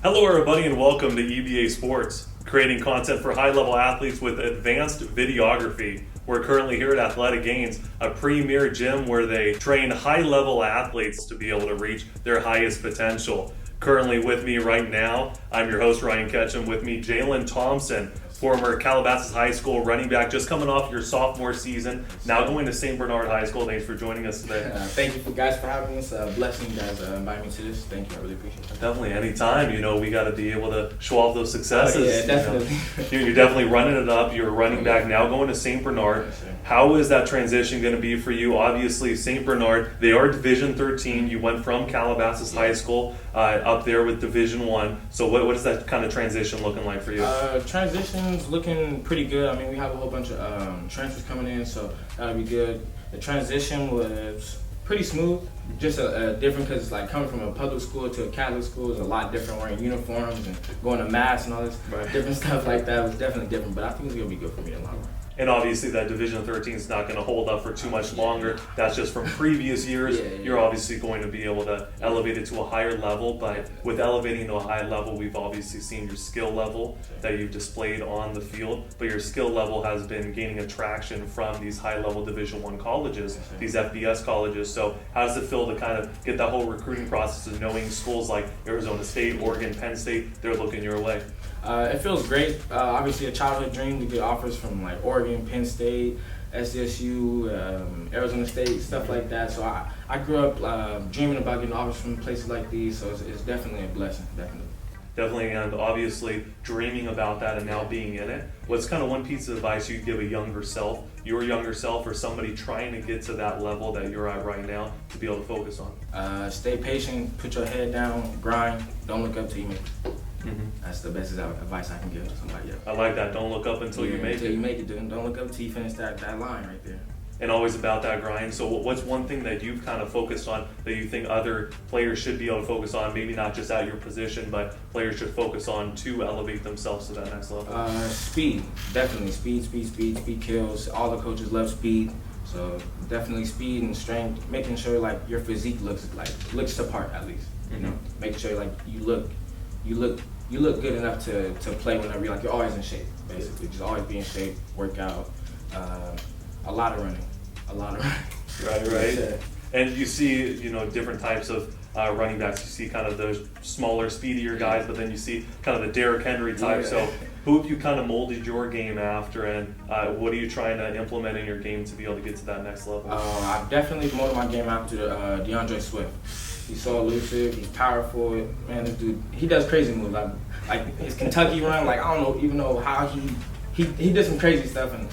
Hello everybody and welcome to EBA Sports, creating content for high-level athletes with advanced videography. We're currently here at Athletic Gains, a premier gym where they train high-level athletes to be able to reach their highest potential. Currently with me right now, I'm your host Ryan Ketchum. With me, JAYLEN Thompson, former Calabasas High School running back, just coming off your sophomore season, now going to St. Bernard High School. Thanks for joining us today. Thank you guys for having us. Blessing you guys inviting me to this. Thank you. I really appreciate it. Definitely, anytime. We got to be able to show off those successes. Yeah, definitely. You're definitely running it up. You're a running back now going to St. Bernard. Yes, How is that transition going to be for you? Obviously, St. Bernard, they are Division 13. You went from Calabasas High School up there with Division 1. So what is that kind of transition looking like for you? Transition's looking pretty good. I mean, we have a whole bunch of transfers coming in, so that'll be good. The transition was pretty smooth, just different because like coming from a public school to a Catholic school is a lot different, wearing uniforms and going to mass and all this different stuff like that. It was definitely different, but I think it's going to be good for me in the long run. And obviously that Division 13 is not going to hold up for too much longer. That's just from previous years. You're obviously going to be able to elevate it to a higher level, but with elevating to a high level, we've obviously seen your skill level that you've displayed on the field, but your skill level has been gaining attraction from these high-level Division 1 colleges, these FBS colleges. So how does it feel to kind of get that whole recruiting process of knowing schools like Arizona State, Oregon, Penn State, they're looking your way? It feels great. Obviously, a childhood dream to get offers from like Oregon, Penn State, SDSU, Arizona State, stuff like that. So I grew up dreaming about getting offers from places like these. So it's definitely a blessing, Definitely, and obviously dreaming about that and now being in it. What's kind of one piece of advice you'd give a younger self, your younger self, or somebody trying to get to that level that you're at right now to be able to focus on? Stay patient, put your head down, grind, don't look up till you make it. That's the best advice I can give to somebody else. I like that. Don't look up until you make it. Until you make it, dude. Don't look up until you finish that line right there. And always about that grind. So what's one thing that you've kind of focused on that you think other players should be able to focus on, maybe not just at your position, but players should focus on to elevate themselves to that next level? Speed. Definitely. Speed kills. All the coaches love speed. So definitely speed and strength, making sure like your physique looks the part at least. You know, making sure like you look good enough to play whenever you're always in shape, basically. Just always be in shape, work out, a lot of running. Right. Yeah. And you see, different types of running backs. You see kind of those smaller, speedier guys, but then you see kind of the Derrick Henry type. Yeah. So who have you kind of molded your game after, and what are you trying to implement in your game to be able to get to that next level? I've definitely molded my game after DeAndre Swift. He's so elusive, he's powerful. Man, this dude, he does crazy moves. Like his Kentucky run, I don't even know how he did some crazy stuff, and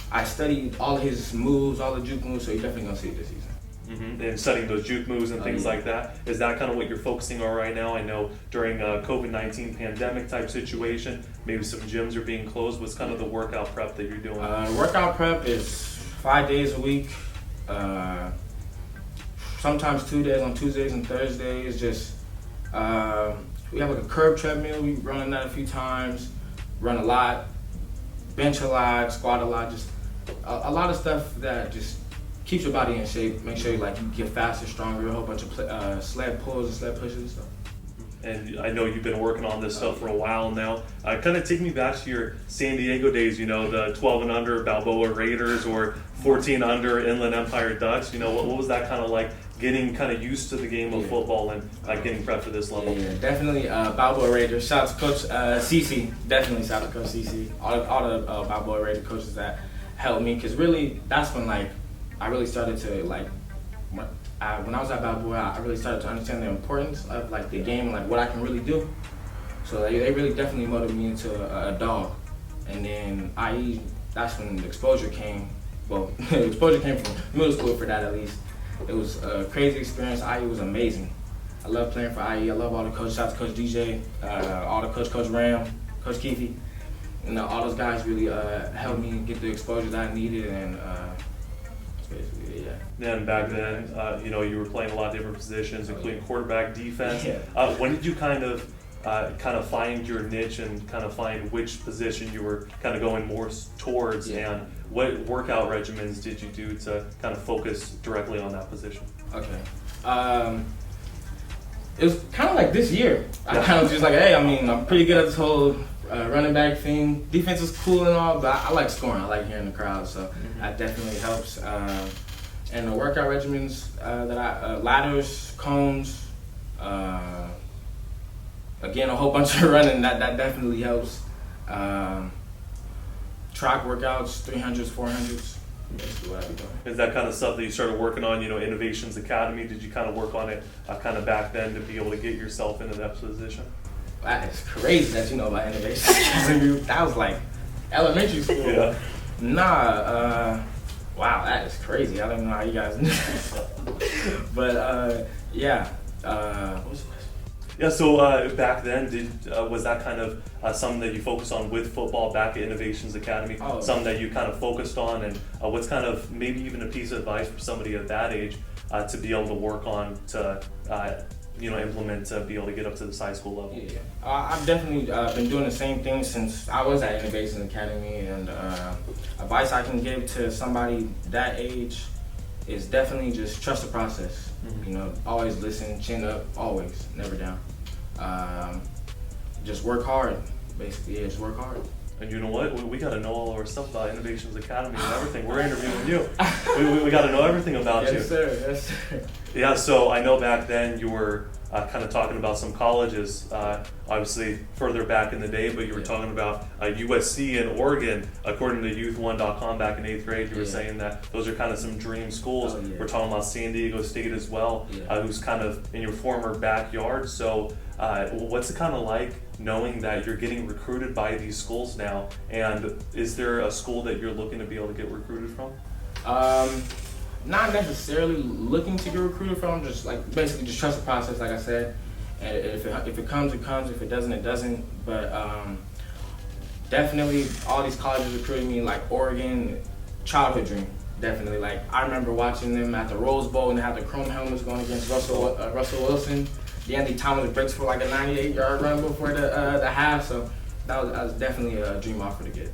I studied all his moves, all the juke moves, so you're definitely gonna see it this season. And studying those juke moves and things like that. Is that kind of what you're focusing on right now? I know during a COVID-19 pandemic type situation, maybe some gyms are being closed. What's kind of the workout prep that you're doing? Workout prep is 5 days a week. Sometimes 2 days on Tuesdays and Thursdays. Just we have like a curb treadmill. We run that a few times. Run a lot, bench a lot, squat a lot. Just a lot of stuff that just keeps your body in shape. Make sure you get faster, stronger. A whole bunch of sled pulls and sled pushes and stuff. And I know you've been working on this stuff for a while now. Kind of take me back to your San Diego days, the 12 and under Balboa Raiders or 14 under Inland Empire Ducks. What was that kind of like, getting kind of used to the game of football and getting prepped for this level? Yeah, definitely Balboa Raiders. Shout out to Coach CC. Definitely shout out to Coach CC. All the Balboa Raider coaches that helped me, because really that's when I really started to when I was at Balboa, I really started to understand the importance of the game and what I can really do. So they really definitely molded me into a dog. And then IE, that's when the exposure came. Well, the exposure came from middle school for that at least. It was a crazy experience. IE was amazing. I love playing for IE. I love all the coaches. Shout out to Coach DJ, all the Coach Ram, Coach Keefe. All those guys really helped me get the exposure that I needed, and basically, yeah. And back then, you were playing a lot of different positions, including quarterback, defense. Yeah. When did you kind of find your niche and kind of find which position you were kind of going more towards, and what workout regimens did you do to kind of focus directly on that position? Okay. It was kind of like this year. I kind of just like, hey, I mean, I'm pretty good at this whole running back thing. Defense is cool and all, but I like scoring. I like hearing the crowd, so that definitely helps. And the workout regimens that ladders, cones, again, a whole bunch of running, that definitely helps. Track workouts, 300s, 400s. Basically what I be doing. Is that kind of stuff that you started working on, Innovations Academy? Did you kind of work on it kind of back then to be able to get yourself into that position? That is crazy that you know about Innovations Academy. That was like elementary school. Yeah. Nah, wow, that is crazy. I don't know how you guys knew. But yeah, what was the question? Yeah, so back then, was that kind of something that you focused on with football back at Innovations Academy? Oh. Something that you kind of focused on, and what's kind of maybe even a piece of advice for somebody at that age to be able to work on to implement to be able to get up to this high school level? Yeah, I've definitely been doing the same thing since I was at Innovations Academy, and advice I can give to somebody that age is definitely just trust the process. Always listen, chin up, always, never down. Just work hard, basically. Yeah, just work hard. And you know what? We got to know all our stuff about Innovations Academy and everything. We're interviewing you. We got to know everything about you. Yes, sir. Yes, sir. Yeah, so I know back then you were kind of talking about some colleges, obviously further back in the day, but you were talking about USC and Oregon. According to youth1.com back in 8th grade, you were saying that those are kind of some dream schools. Oh, yeah. We're talking about San Diego State as well, who's kind of in your former backyard. So what's it kind of like knowing that you're getting recruited by these schools now? And is there a school that you're looking to be able to get recruited from? Not necessarily looking to get recruited from, just like basically just trust the process, like I said. And if it comes, it comes. If it doesn't, it doesn't. But definitely all these colleges recruiting me, like Oregon, childhood dream. Definitely. Like I remember watching them at the Rose Bowl and they had the chrome helmets going against Russell Wilson. Andy Thomas breaks for like a 98-yard run before the half. So that was definitely a dream offer to get.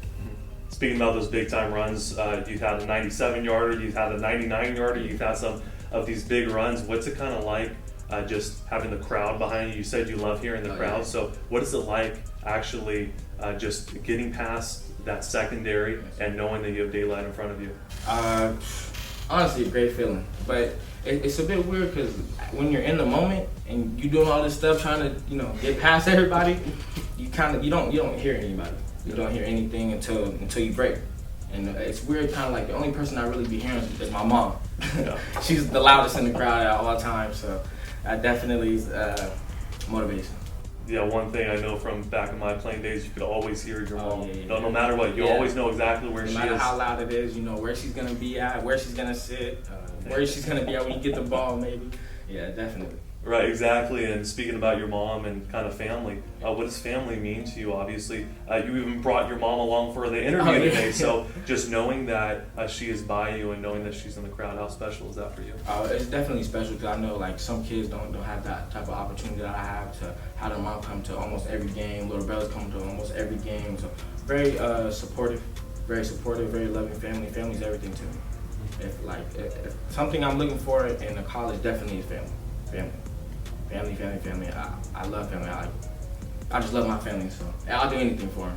Speaking about those big time runs, you've had a 97-yarder, you've had a 99-yarder, you've had some of these big runs. What's it kind of like just having the crowd behind you? You said you love hearing the crowd, so what is it like actually just getting past that secondary and knowing that you have daylight in front of you? Honestly, a great feeling, but it's a bit weird because when you're in the moment and you're doing all this stuff trying to get past everybody, you don't hear anybody. You don't hear anything until you break. And it's weird, kind of like the only person I really be hearing is my mom. Yeah. She's the loudest in the crowd at all times, so that definitely is motivation. Yeah, one thing I know from back in my playing days, you could always hear your mom. Yeah. No matter what, you always know exactly where she is. No matter how loud it is, you know where she's going to be at, where she's going to sit, where she's going to be at when you get the ball, maybe. Yeah, definitely. Right, exactly. And speaking about your mom and kind of family, what does family mean to you? Obviously, you even brought your mom along for the interview today. So just knowing that she is by you and knowing that she's in the crowd, how special is that for you? It's definitely special because I know like some kids don't have that type of opportunity that I have to have their mom come to almost every game. Little brothers come to almost every game. So very supportive, very loving family. Family's everything to me. If something I'm looking for in a college, definitely is family. Family. I love family. I just love my family, so I'll do anything for them.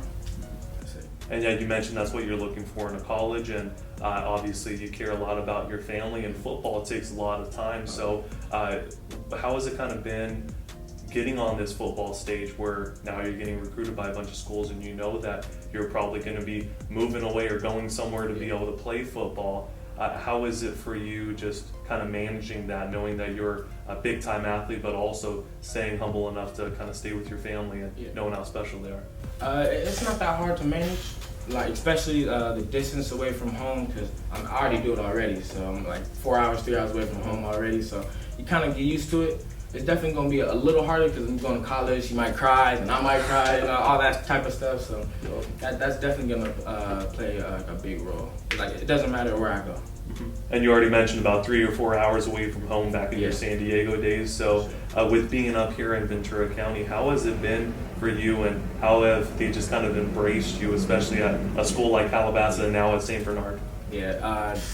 That's it. And yeah, you mentioned that's what you're looking for in a college, and obviously you care a lot about your family, and football takes a lot of time. So how has it kind of been getting on this football stage where now you're getting recruited by a bunch of schools and you know that you're probably going to be moving away or going somewhere to be able to play football? How is it for you just kind of managing that, knowing that you're a big-time athlete, but also staying humble enough to kind of stay with your family and knowing how special they are? It's not that hard to manage, like especially the distance away from home, because I already do it already. So I'm like 4 hours, 3 hours away from home already. So you kind of get used to it. It's definitely going to be a little harder because when you go to college, you might cry, and I might cry, all that type of stuff. So that's definitely going to play a big role. Like it doesn't matter where I go. And you already mentioned about 3 or 4 hours away from home back in your San Diego days. So with being up here in Ventura County, how has it been for you, and how have they just kind of embraced you, especially at a school like Calabasas and now at St. Bernard?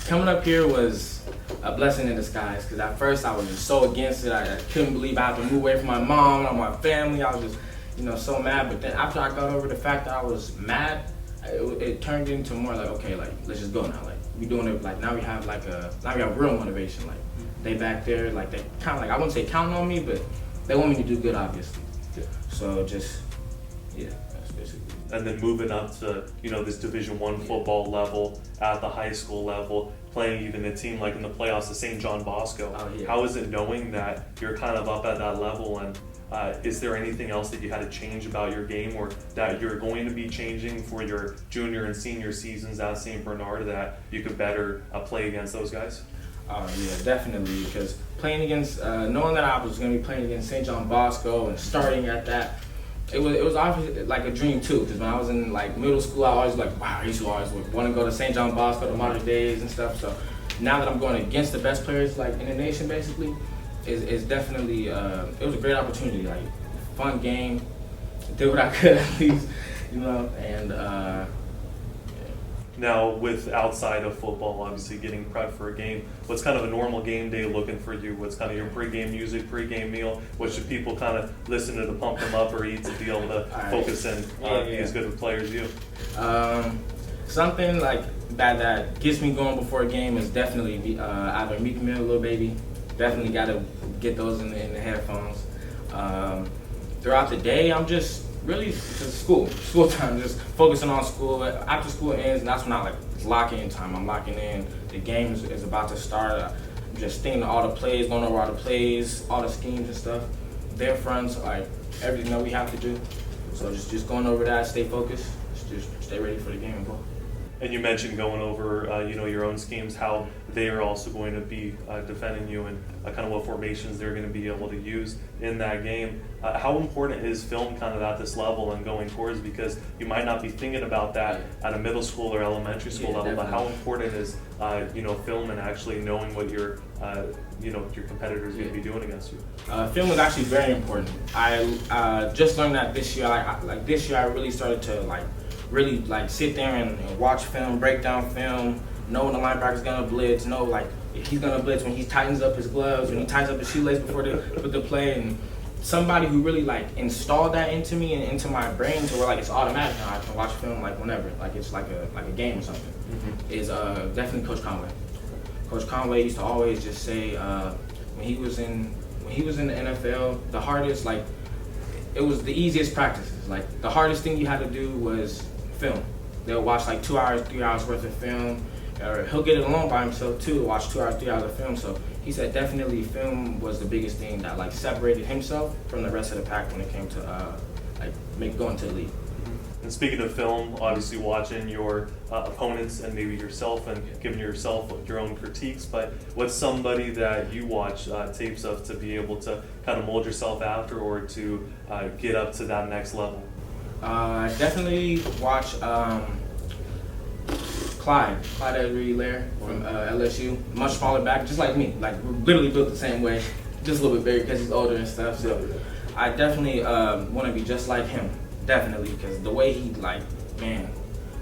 Coming up here was a blessing in disguise, because at first I was just so against it. I couldn't believe I had to move away from my mom and my family. I was just, so mad. But then after I got over the fact that I was mad, it turned into more like, okay, like, let's just go now. Like, we doing it, like, now we have real motivation. Like, they back there, like, they kind of like, I wouldn't say counting on me, but they want me to do good, obviously. Yeah. So just, that's basically. And then moving up to, this Division I football level, at the high school level, playing even a team like in the playoffs, the St. John Bosco. Oh, yeah. How is it knowing that you're kind of up at that level, and is there anything else that you had to change about your game, or that you're going to be changing for your junior and senior seasons at St. Bernard, that you could better play against those guys? Yeah, definitely, because playing against, knowing that I was going to be playing against St. John Bosco and starting at that, it was obviously like a dream too, because when I was in like middle school, I always like, wow, I used to always want to go to St. John Bosco, the modern days and stuff. So now that I'm going against the best players like in the nation, basically, is definitely, it was a great opportunity, like fun game, did what I could at least, and Now, with outside of football, obviously getting prepped for a game, what's kind of a normal game day looking for you? What's kind of your pregame music, pregame meal? What should people kind of listen to pump them up or eat to be able to focus and be as good of a player as you? Something like that gets me going before a game is definitely either Meek Mill, Lil Baby. Definitely got to get those in the headphones. Throughout the day, I'm just really just school time, just focusing on school. After school ends, and that's when it's lock-in time. I'm locking in. The game is about to start. I'm just thinking of all the plays, going over all the plays, all the schemes and stuff. Their fronts, like everything that we have to do. So just going over that, stay focused, just stay ready for the game and go. And you mentioned going over, your own schemes, how they are also going to be defending you, and kind of what formations they're going to be able to use in that game. How important is film kind of at this level and going towards, because you might not be thinking about that at a middle school or elementary school level, definitely. but how important is film and actually knowing what your competitors are going to be doing against you? Film is actually very important. I just learned that this year. This year, I really started to really sit there and watch film, break down film, know when the linebacker's gonna blitz, know if he's gonna blitz, when he tightens up his gloves, when he tightens up his shoelace before the play, and somebody who really installed that into me and into my brain to where it's automatic now. I can watch film whenever, it's like a game or something. Is definitely Coach Conway. Coach Conway used to always just say when he was in the NFL, the hardest it was the easiest practices. The hardest thing you had to do was film. They'll watch 2 hours, 3 hours worth of film, or he'll get it alone by himself too, watch 2 hours, 3 hours of film. So he said definitely film was the biggest thing that separated himself from the rest of the pack when it came to going to the league. And speaking of film, obviously watching your opponents and maybe yourself and giving yourself your own critiques, but what's somebody that you watch tapes of to be able to kind of mold yourself after, or to get up to that next level? I definitely watch Clyde Edwards-Helaire from LSU. Much smaller back, just like me. We're literally built the same way, just a little bit bigger because he's older and stuff. So I definitely want to be just like him. Definitely, because the way he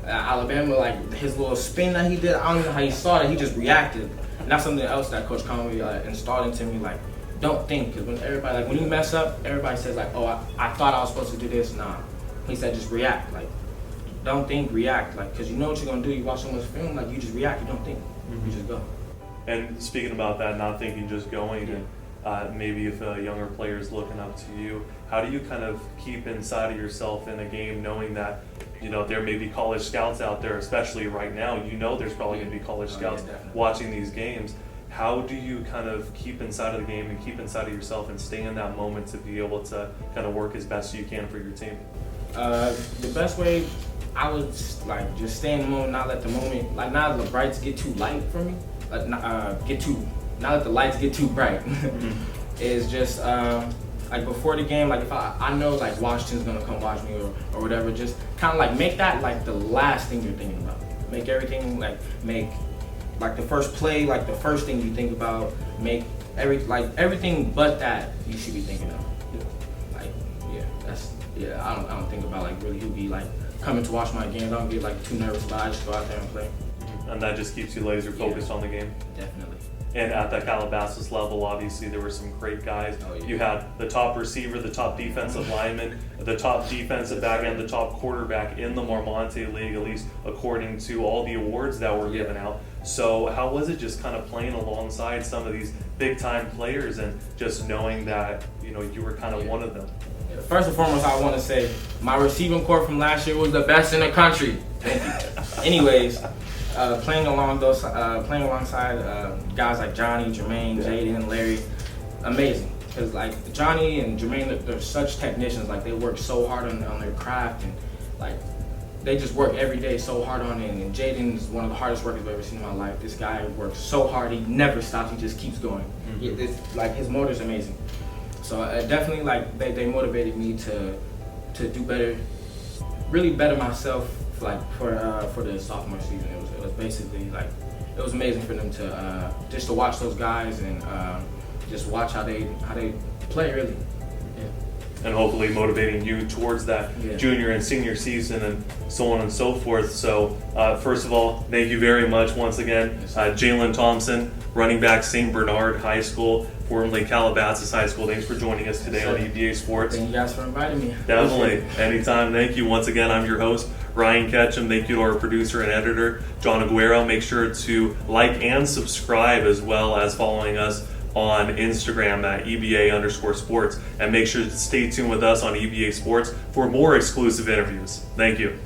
Alabama, his little spin that he did, I don't know how he saw it. He just reacted, and that's something else that Coach Conway installed into me. Don't think, because when everybody when you mess up, everybody says oh, I thought I was supposed to do this. Nah, he said just react. Don't think, react. Because you know what you're gonna do. You watch someone's film, you just react. You don't think. You just go. And speaking about that, not thinking, just going, and maybe if a younger player is looking up to you, how do you kind of keep inside of yourself in a game, knowing that there may be college scouts out there, especially right now? There's probably going to be college scouts watching these games. How do you kind of keep inside of the game and keep inside of yourself and stay in that moment to be able to kind of work as best you can for your team? The best way, I would just stay in the moment, not let the moment, not let the lights get too light for me, not let the lights get too bright. Is just before the game, if I know Washington's gonna come watch me or whatever, just kind of make that the last thing you're thinking about. Make everything make the first play the first thing you think about. Make everything but that you should be thinking of. I don't think about really who be coming to watch my games. I don't get too nervous about it. I just go out there and play. And that just keeps you laser focused on the game? Definitely. And at the Calabasas level, obviously, there were some great guys. Oh, yeah. You had the top receiver, the top defensive lineman, the top defensive back, and the top quarterback in the Marmonte League, at least according to all the awards that were given out. So how was it just kind of playing alongside some of these big-time players and just knowing that, you know, you were kind of one of them? First and foremost, I want to say my receiving corps from last year was the best in the country. Thank you. Anyways, playing alongside guys like Johnny, Jermaine, Jaden, Larry, amazing. Because like Johnny and Jermaine, they're such technicians. Like they work so hard on their craft, and like they just work every day so hard on it. And Jaden is one of the hardest workers I've ever seen in my life. This guy works so hard; he never stops. He just keeps going. Like his motor's amazing. So definitely, like they motivated me to do better, really better myself. Like for the sophomore season, it was basically like it was amazing for them to just to watch those guys and just watch how they play really. And hopefully motivating you towards that junior and senior season and so on and so forth. So first of all, thank you very much once again. JAYLEN Thompson, running back, St. Bernard High School, formerly Calabasas High School. Thanks for joining us today on EBA Sports. Thank you guys for inviting me. Definitely. Anytime. Thank you. Once again, I'm your host, Ryan Ketchum. Thank you to our producer and editor, John Aguero. Make sure to like and subscribe as well as following us on Instagram at EBA_sports. And make sure to stay tuned with us on EBA Sports for more exclusive interviews. Thank you.